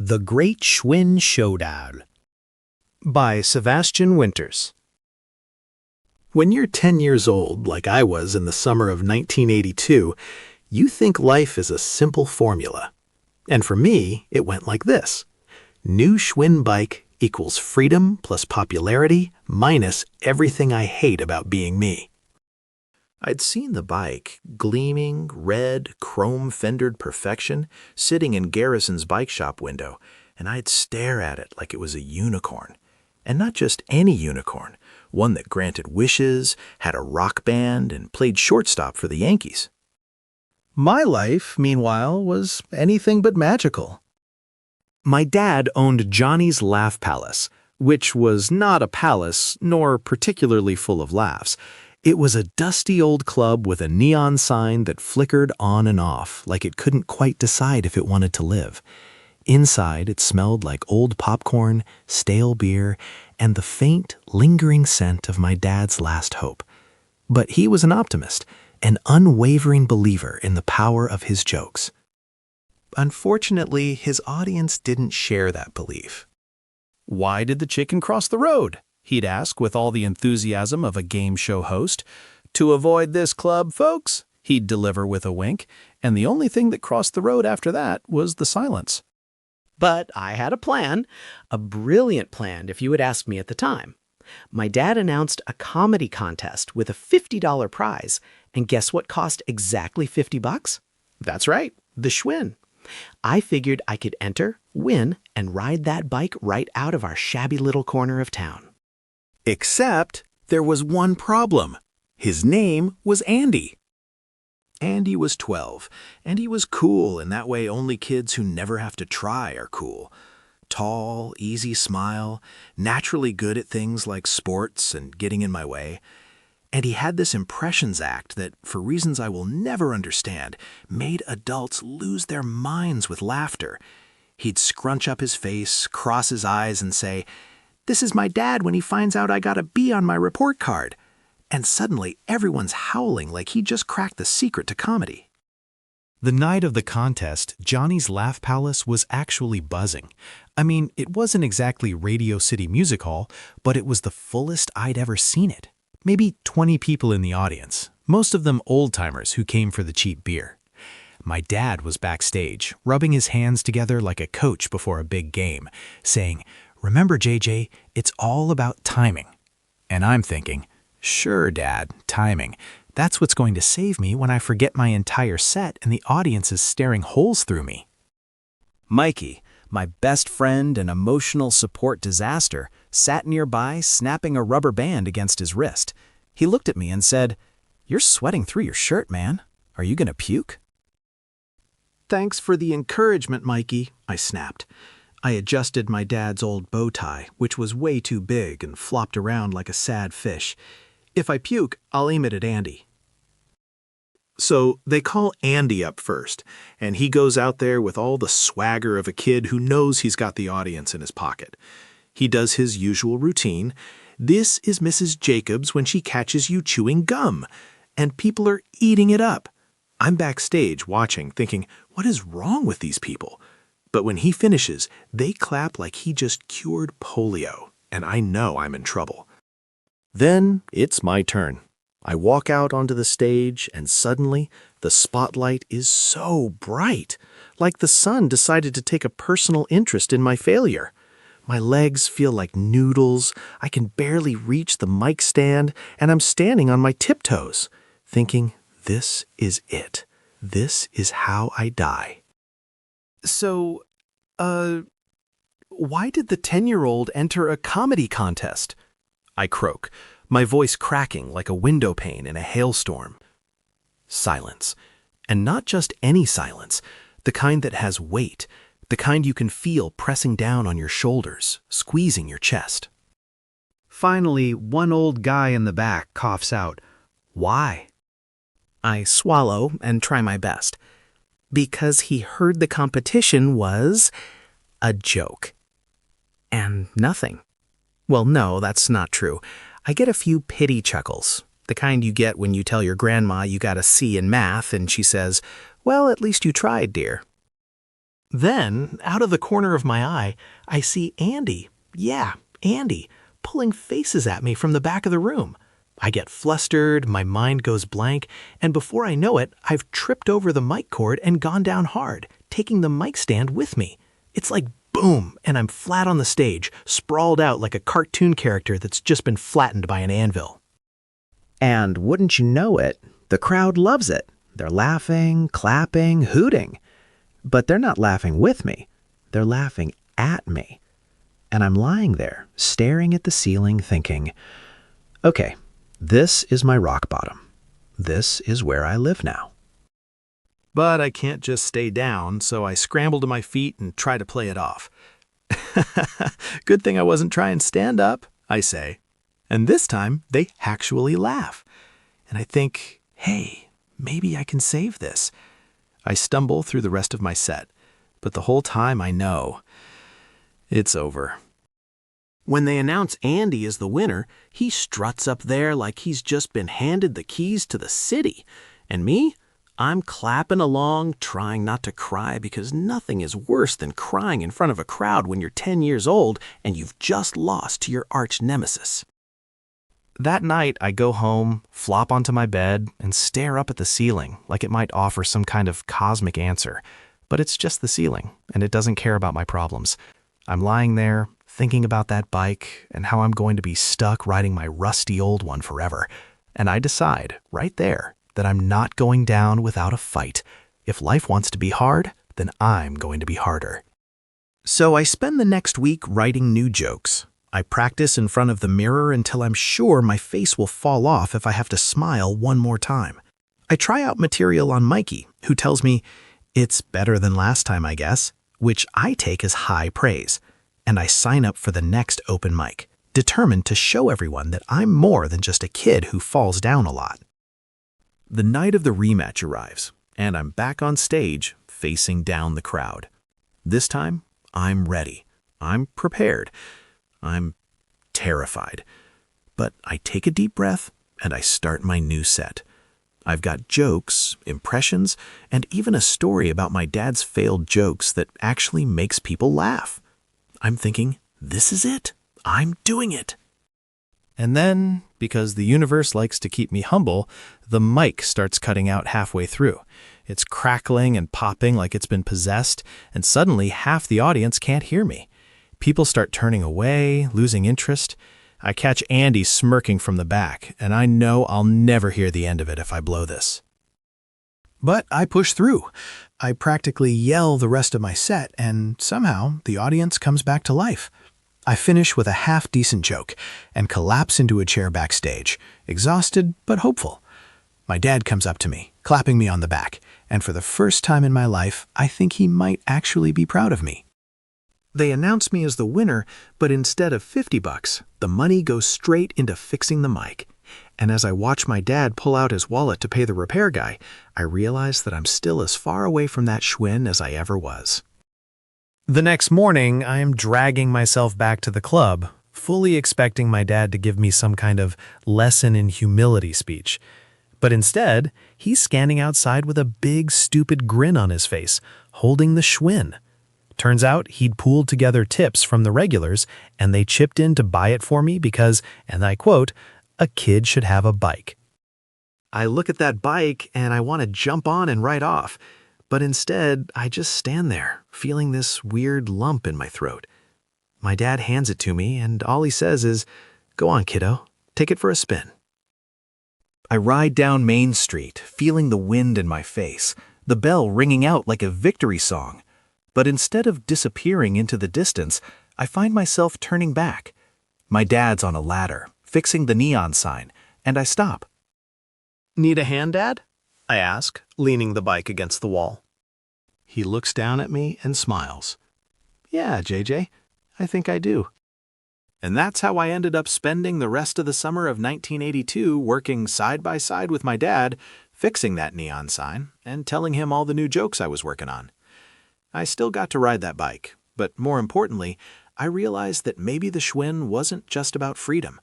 The Great Schwinn Showdown by Sevastian Winters. When you're 10 years old, like I was in the summer of 1982, you think life is a simple formula. And for me, it went like this. New Schwinn bike equals freedom plus popularity minus everything I hate about being me. I'd seen the bike, gleaming, red, chrome-fendered perfection, sitting in Garrison's bike shop window, and I'd stare at it like it was a unicorn. And not just any unicorn, one that granted wishes, had a rock band, and played shortstop for the Yankees. My life, meanwhile, was anything but magical. My dad owned Johnny's Laugh Palace, which was not a palace, nor particularly full of laughs. It was a dusty old club with a neon sign that flickered on and off, like it couldn't quite decide if it wanted to live. Inside, it smelled like old popcorn, stale beer, and the faint, lingering scent of my dad's last hope. But he was an optimist, an unwavering believer in the power of his jokes. Unfortunately, his audience didn't share that belief. "Why did the chicken cross the road?" he'd ask with all the enthusiasm of a game show host. "To avoid this club, folks," he'd deliver with a wink, and the only thing that crossed the road after that was the silence. But I had a plan, a brilliant plan if you had asked me at the time. My dad announced a comedy contest with a $50 prize, and guess what cost exactly $50? That's right, the Schwinn. I figured I could enter, win, and ride that bike right out of our shabby little corner of town. Except there was one problem. His name was Andy. Andy was 12, and he was cool in that way only kids who never have to try are cool. Tall, easy smile, naturally good at things like sports and getting in my way. And he had this impressions act that, for reasons I will never understand, made adults lose their minds with laughter. He'd scrunch up his face, cross his eyes, and say, "This is my dad when he finds out I got a B on my report card." And suddenly, everyone's howling like he just cracked the secret to comedy. The night of the contest, Johnny's Laugh Palace was actually buzzing. I mean, it wasn't exactly Radio City Music Hall, but it was the fullest I'd ever seen it. Maybe 20 people in the audience, most of them old-timers who came for the cheap beer. My dad was backstage, rubbing his hands together like a coach before a big game, saying, "Remember, JJ, it's all about timing." And I'm thinking, sure, Dad, timing. That's what's going to save me when I forget my entire set and the audience is staring holes through me. Mikey, my best friend and emotional support disaster, sat nearby snapping a rubber band against his wrist. He looked at me and said, "You're sweating through your shirt, man. Are you gonna puke?" "Thanks for the encouragement, Mikey," I snapped. I adjusted my dad's old bow tie, which was way too big and flopped around like a sad fish. "If I puke, I'll aim it at Andy." So they call Andy up first, and he goes out there with all the swagger of a kid who knows he's got the audience in his pocket. He does his usual routine. "This is Mrs. Jacobs when she catches you chewing gum," and people are eating it up. I'm backstage watching, thinking, what is wrong with these people? But when he finishes, they clap like he just cured polio, and I know I'm in trouble. Then it's my turn. I walk out onto the stage, and suddenly the spotlight is so bright, like the sun decided to take a personal interest in my failure. My legs feel like noodles, I can barely reach the mic stand, and I'm standing on my tiptoes, thinking, this is it. This is how I die. So, why did the 10-year-old enter a comedy contest? I croak, my voice cracking like a window pane in a hailstorm. Silence. And not just any silence, the kind that has weight, the kind you can feel pressing down on your shoulders, squeezing your chest. Finally, one old guy in the back coughs out, "Why?" I swallow and try my best. Because he heard the competition was a joke. And nothing. Well, no, that's not true. I get a few pity chuckles, the kind you get when you tell your grandma you got a C in math and she says, "Well, at least you tried, dear." Then, out of the corner of my eye, I see Andy. Yeah, Andy, pulling faces at me from the back of the room. I get flustered, my mind goes blank, and before I know it, I've tripped over the mic cord and gone down hard, taking the mic stand with me. It's like boom, and I'm flat on the stage, sprawled out like a cartoon character that's just been flattened by an anvil. And wouldn't you know it, the crowd loves it. They're laughing, clapping, hooting. But they're not laughing with me. They're laughing at me. And I'm lying there, staring at the ceiling, thinking, okay, this is my rock bottom. This is where I live now. But I can't just stay down, so I scramble to my feet and try to play it off. Good thing I wasn't trying to stand up, I say. And this time, they actually laugh. And I think, hey, maybe I can save this. I stumble through the rest of my set, but the whole time I know it's over. When they announce Andy as the winner, he struts up there like he's just been handed the keys to the city. And me? I'm clapping along, trying not to cry because nothing is worse than crying in front of a crowd when you're 10 years old and you've just lost to your arch nemesis. That night, I go home, flop onto my bed, and stare up at the ceiling like it might offer some kind of cosmic answer. But it's just the ceiling, and it doesn't care about my problems. I'm lying there, thinking about that bike and how I'm going to be stuck riding my rusty old one forever. And I decide, right there, that I'm not going down without a fight. If life wants to be hard, then I'm going to be harder. So I spend the next week writing new jokes. I practice in front of the mirror until I'm sure my face will fall off if I have to smile one more time. I try out material on Mikey, who tells me, it's better than last time, I guess, which I take as high praise. And I sign up for the next open mic, determined to show everyone that I'm more than just a kid who falls down a lot. The night of the rematch arrives, and I'm back on stage, facing down the crowd. This time, I'm ready. I'm prepared. I'm terrified. But I take a deep breath, and I start my new set. I've got jokes, impressions, and even a story about my dad's failed jokes that actually makes people laugh. I'm thinking, this is it. I'm doing it. And then, because the universe likes to keep me humble, the mic starts cutting out halfway through. It's crackling and popping like it's been possessed, and suddenly half the audience can't hear me. People start turning away, losing interest. I catch Andy smirking from the back, and I know I'll never hear the end of it if I blow this. But I push through. I practically yell the rest of my set, and somehow the audience comes back to life. I finish with a half-decent joke and collapse into a chair backstage, exhausted but hopeful. My dad comes up to me, clapping me on the back, and for the first time in my life, I think he might actually be proud of me. They announce me as the winner, but instead of $50, the money goes straight into fixing the mic. And as I watch my dad pull out his wallet to pay the repair guy, I realize that I'm still as far away from that Schwinn as I ever was. The next morning, I am dragging myself back to the club, fully expecting my dad to give me some kind of lesson in humility speech. But instead, he's standing outside with a big, stupid grin on his face, holding the Schwinn. Turns out he'd pooled together tips from the regulars, and they chipped in to buy it for me because, and I quote, a kid should have a bike. I look at that bike and I want to jump on and ride off, but instead I just stand there, feeling this weird lump in my throat. My dad hands it to me, and all he says is, "Go on, kiddo, take it for a spin." I ride down Main Street, feeling the wind in my face, the bell ringing out like a victory song. But instead of disappearing into the distance, I find myself turning back. My dad's on a ladder, fixing the neon sign, and I stop. "Need a hand, Dad?" I ask, leaning the bike against the wall. He looks down at me and smiles. "Yeah, JJ, I think I do." And that's how I ended up spending the rest of the summer of 1982 working side by side with my dad, fixing that neon sign, and telling him all the new jokes I was working on. I still got to ride that bike, but more importantly, I realized that maybe the Schwinn wasn't just about freedom.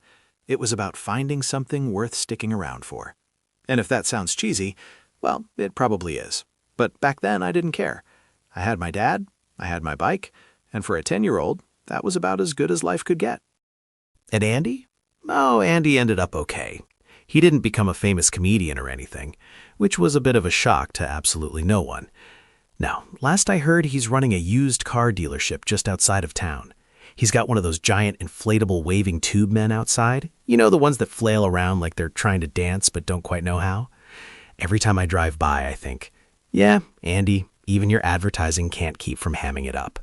It was about finding something worth sticking around for. And if that sounds cheesy, well, it probably is. But back then I didn't care. I had my dad, I had my bike, and for a 10-year-old, that was about as good as life could get. And Andy? Oh, Andy ended up okay. He didn't become a famous comedian or anything, which was a bit of a shock to absolutely no one. Now, last I heard, he's running a used car dealership just outside of town. He's got one of those giant inflatable waving tube men outside. You know, the ones that flail around like they're trying to dance but don't quite know how? Every time I drive by, I think, yeah, Andy, even your advertising can't keep from hamming it up.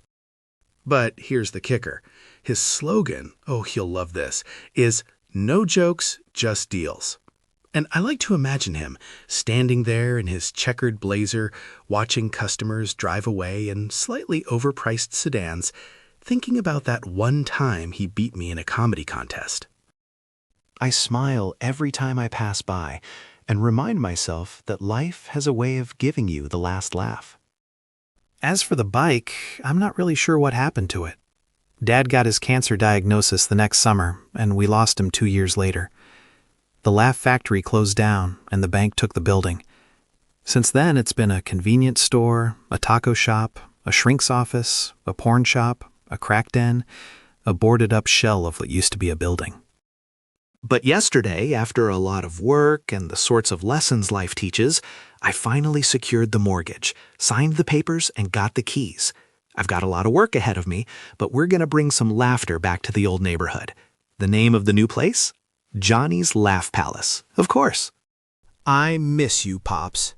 But here's the kicker. His slogan, oh, he'll love this, is "No jokes, just deals." And I like to imagine him standing there in his checkered blazer, watching customers drive away in slightly overpriced sedans, thinking about that one time he beat me in a comedy contest. I smile every time I pass by and remind myself that life has a way of giving you the last laugh. As for the bike, I'm not really sure what happened to it. Dad got his cancer diagnosis the next summer, and we lost him 2 years later. The Laugh Factory closed down, and the bank took the building. Since then, it's been a convenience store, a taco shop, a shrink's office, a porn shop, a crack den, a boarded-up shell of what used to be a building. But yesterday, after a lot of work and the sorts of lessons life teaches, I finally secured the mortgage, signed the papers, and got the keys. I've got a lot of work ahead of me, but we're going to bring some laughter back to the old neighborhood. The name of the new place? Johnny's Laugh Palace, of course. I miss you, Pops.